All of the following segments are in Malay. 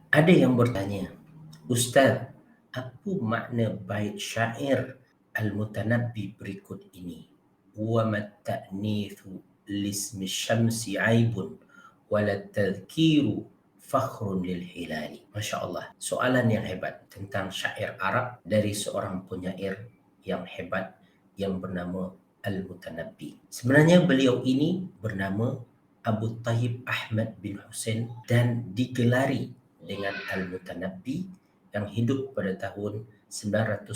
Ada yang bertanya, Ustaz, apa makna bait syair Al-Mutanabbi berikut ini? Wa mat-ta'nithu lismi syamsi aibun walat tadhkiru fakhrun lil hilali. Masya Allah, soalan yang hebat tentang syair Arab dari seorang penyair yang hebat yang bernama Al-Mutanabbi. Sebenarnya beliau ini bernama Abu Tayyib Ahmad bin Hussein dan digelari dengan Al-Mutanabbi yang hidup pada tahun 915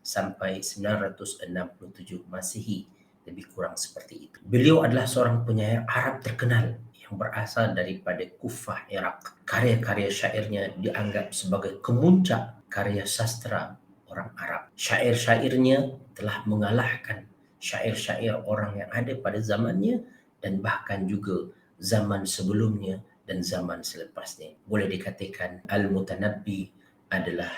sampai 967 Masehi, lebih kurang seperti itu. Beliau adalah seorang penyair Arab terkenal yang berasal daripada Kufah, Iraq. Karya-karya syairnya dianggap sebagai kemuncak karya sastra orang Arab. Syair-syairnya telah mengalahkan syair-syair orang yang ada pada zamannya dan bahkan juga zaman sebelumnya dan zaman selepasnya. Boleh dikatakan Al-Mutanabbi adalah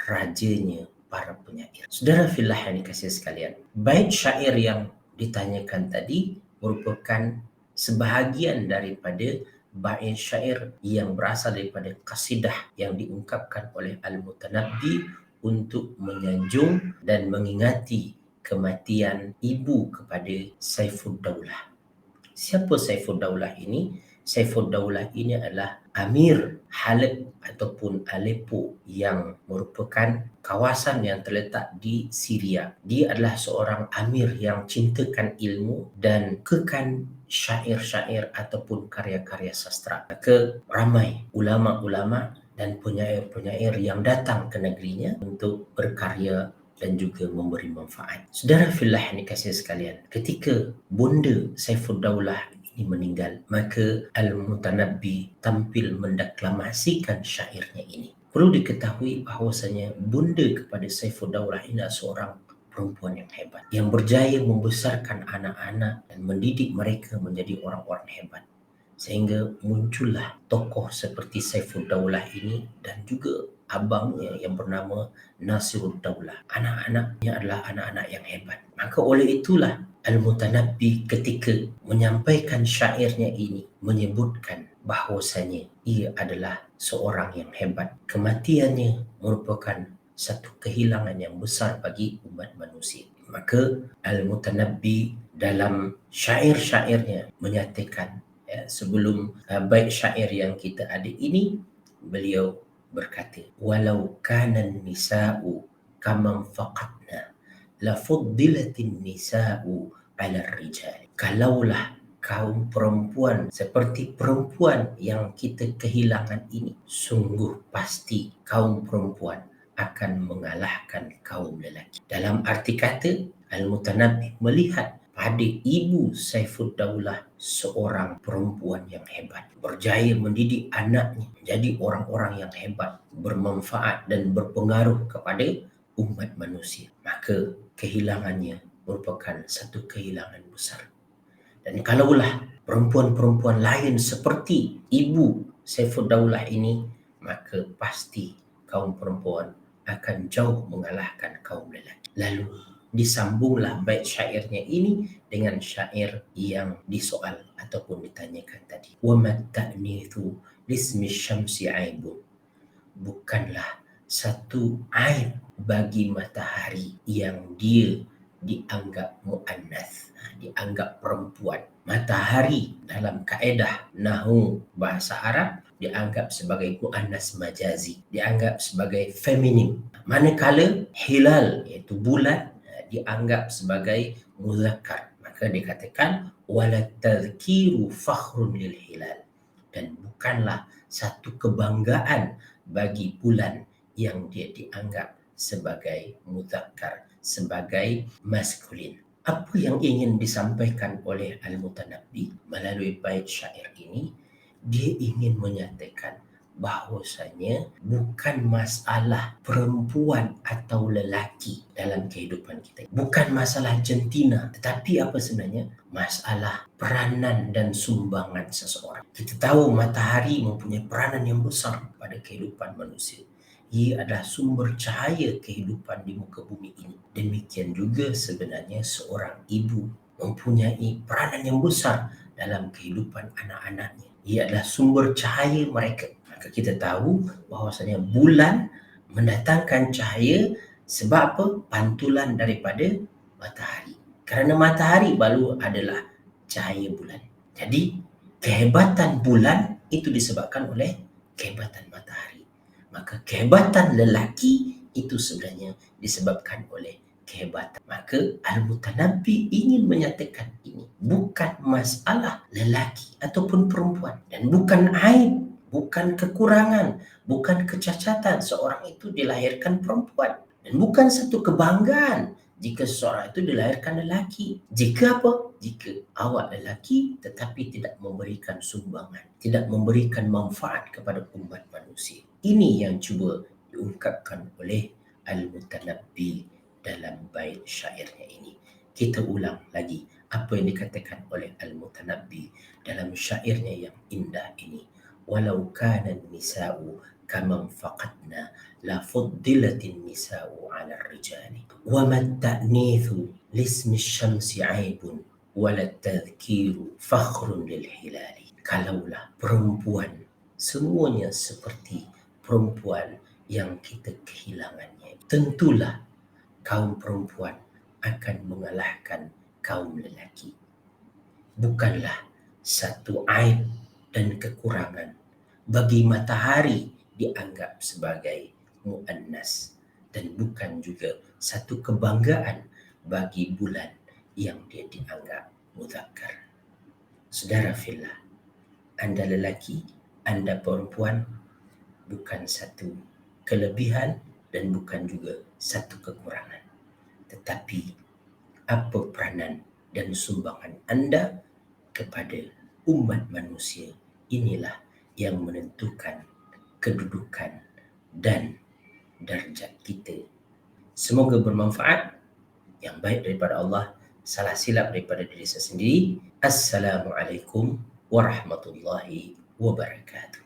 rajanya para penyair. Saudara fillah yang dikasihi sekalian, bait syair yang ditanyakan tadi merupakan sebahagian daripada bait syair yang berasal daripada kasidah yang diungkapkan oleh Al-Mutanabbi untuk menyanjung dan mengingati kematian ibu kepada Saifuddaulah. Siapa Saifuddaulah ini? Saifuddaulah ini adalah Amir Halab ataupun Aleppo yang merupakan kawasan yang terletak di Syria. Dia adalah seorang amir yang cintakan ilmu dan kekan syair-syair ataupun karya-karya sastra. Maka ramai ulama-ulama dan penyair-penyair yang datang ke negerinya untuk berkarya dan juga memberi manfaat. Saudara fillah yang dikasihi sekalian, ketika Bonda Saifuddaulah ini meninggal, maka Al-Mutanabbi tampil mendeklamasikan syairnya ini. Perlu diketahui bahawasanya Bonda kepada Saifuddaulah ini adalah seorang perempuan yang hebat, yang berjaya membesarkan anak-anak dan mendidik mereka menjadi orang-orang hebat. Sehingga muncullah tokoh seperti Saifuddaulah ini dan juga abangnya yang bernama Nasiruddaulah. Anak-anaknya adalah anak-anak yang hebat. Maka oleh itulah Al-Mutanabbi ketika menyampaikan syairnya ini menyebutkan bahawasanya ia adalah seorang yang hebat. Kematiannya merupakan satu kehilangan yang besar bagi umat manusia. Maka Al-Mutanabbi dalam syair-syairnya menyatakan, sebelum bait syair yang kita ada ini, beliau berkata, walau kanan nisa'u kaman faqatna la fuddilatin nisa'u ala rijal. Kalaulah kaum perempuan seperti perempuan yang kita kehilangan ini, sungguh pasti kaum perempuan akan mengalahkan kaum lelaki. Dalam arti kata, Al-Mutanabbi melihat pada ibu Saifuddaulah seorang perempuan yang hebat, berjaya mendidik anaknya menjadi orang-orang yang hebat, bermanfaat dan berpengaruh kepada umat manusia. Maka kehilangannya merupakan satu kehilangan besar. Dan kalaulah perempuan-perempuan lain seperti ibu Saifuddaulah ini, maka pasti kaum perempuan akan jauh mengalahkan kaum lelaki. Lalu disambunglah bait syairnya ini dengan syair yang disoal ataupun ditanyakan tadi. Wa mat-ta'nithu lismi syamsi aibun. Bukanlah satu aib bagi matahari yang dia dianggap muannas, dianggap perempuan. Matahari dalam kaedah nahwu bahasa Arab dianggap sebagai muannas majazi, dianggap sebagai feminim. Manakala hilal iaitu bulan dianggap sebagai muzakkar. Maka dikatakan walat tadhkiru fakhrun lil hilal, dan bukanlah satu kebanggaan bagi bulan yang dia dianggap sebagai muzakkar, sebagai maskulin. Apa yang ingin disampaikan oleh Al-Mutanabbi melalui bait syair ini? Dia ingin menyatakan bahwasanya bukan masalah perempuan atau lelaki dalam kehidupan kita. Bukan masalah jantina, tetapi apa sebenarnya? Masalah peranan dan sumbangan seseorang. Kita tahu matahari mempunyai peranan yang besar pada kehidupan manusia. Ia adalah sumber cahaya kehidupan di muka bumi ini. Demikian juga sebenarnya seorang ibu mempunyai peranan yang besar dalam kehidupan anak-anaknya. Ia adalah sumber cahaya mereka. Maka kita tahu bahawasanya bulan mendatangkan cahaya sebab apa? Pantulan daripada matahari. Kerana matahari baru adalah cahaya bulan. Jadi kehebatan bulan itu disebabkan oleh kehebatan matahari. Maka kehebatan lelaki itu sebenarnya disebabkan oleh kehebatan. Maka Al-Mutanabbi ingin menyatakan ini bukan masalah lelaki ataupun perempuan, dan bukan aib, bukan kekurangan, bukan kecacatan seorang itu dilahirkan perempuan, dan bukan satu kebanggaan jika seseorang itu dilahirkan lelaki. Jika apa? Jika awak lelaki tetapi tidak memberikan sumbangan, tidak memberikan manfaat kepada umat manusia. Ini yang cuba diungkapkan oleh Al-Mutanabbi dalam bait syairnya ini. Kita ulang lagi apa yang dikatakan oleh Al-Mutanabbi dalam syairnya yang indah ini. Walau kana nisa'u kaman faqadna la fuddilatin nisa'u 'ala ar-rijali wa man ta'nithu lismi syamsi 'aibun wa la tadhkiru fakhrun lil hilali. Kalaulah perempuan semuanya seperti perempuan yang kita kehilangannya, tentulah kaum perempuan akan mengalahkan kaum lelaki. Bukanlah satu aib dan kekurangan bagi matahari dianggap sebagai muannas, dan bukan juga satu kebanggaan bagi bulan yang dia dianggap mudzakkar. Saudara fillah, anda lelaki, anda perempuan, bukan satu kelebihan dan bukan juga satu kekurangan. Tetapi apa peranan dan sumbangan anda kepada umat manusia, inilah yang menentukan kedudukan dan darjat kita. Semoga bermanfaat. Yang baik daripada Allah, salah silap daripada diri saya sendiri. Assalamualaikum warahmatullahi wabarakatuh.